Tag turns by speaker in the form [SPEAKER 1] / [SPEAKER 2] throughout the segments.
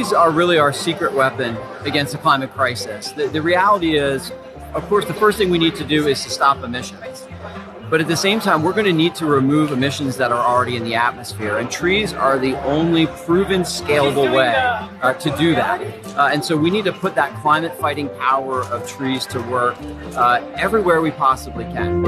[SPEAKER 1] Trees are really our secret weapon against the climate crisis. The reality is, of course, the first thing we need to do is to stop emissions. But at the same time, we're going to need to remove emissions that are already in the atmosphere. And trees are the only proven scalable way to do that. And so we need to put that climate fighting power of trees to work everywhere we possibly can.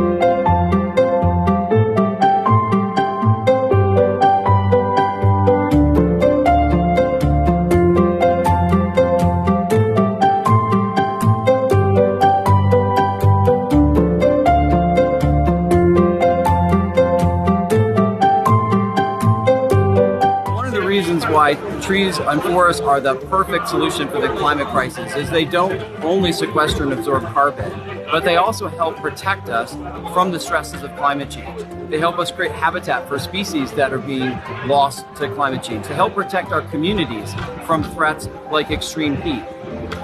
[SPEAKER 1] Why trees and forests are the perfect solution for the climate crisis is they don't only sequester and absorb carbon, but they also help protect us from the stresses of climate change. They help us create habitat for species that are being lost to climate change. They help protect our communities from threats like extreme heat.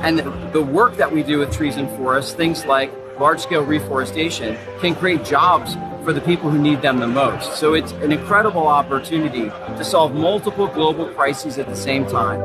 [SPEAKER 1] And the work that we do with trees and forests, things like large-scale reforestation, can create jobs for the people who need them the most. So it's an incredible opportunity to solve multiple global crises at the same time.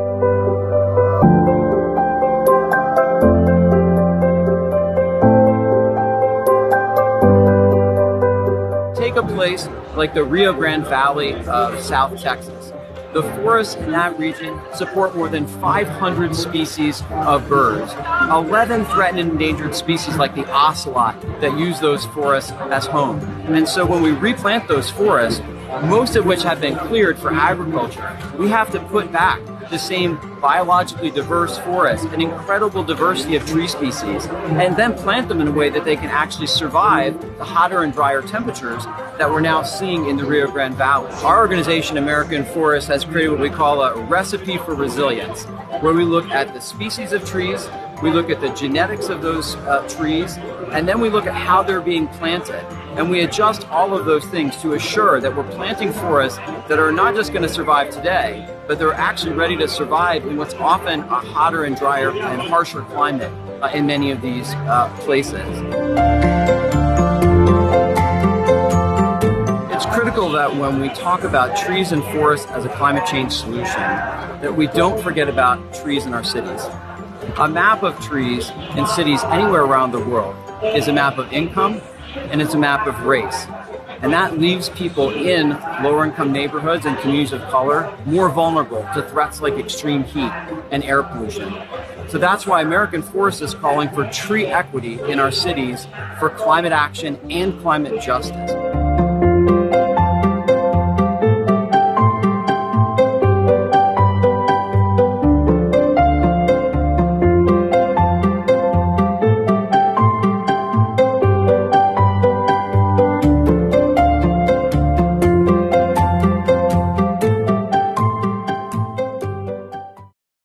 [SPEAKER 1] Take a place like the Rio Grande Valley of South Texas. The forests in that region support more than 500 species of birds, 11 threatened and endangered species like the ocelot that use those forests as home. And so when we replant those forests, most of which have been cleared for agriculture, we have to put back the same biologically diverse forest, an incredible diversity of tree species, and then plant them in a way that they can actually survive the hotter and drier temperatures that we're now seeing in the Rio Grande Valley. Our organization, American Forest, has created what we call a recipe for resilience, where we look at the species of trees, we look at the genetics of those trees, and then we look at how they're being planted. And we adjust all of those things to assure that we're planting forests that are not just going to survive today, but they're actually ready to survive in what's often a hotter and drier and harsher climate in many of these places. It's critical that when we talk about trees and forests as a climate change solution, that we don't forget about trees in our cities. A map of trees in cities anywhere around the world is a map of income, and it's a map of race. And that leaves people in lower income neighborhoods and communities of color more vulnerable to threats like extreme heat and air pollution. So that's why American Forest is calling for tree equity in our cities for climate action and climate justice.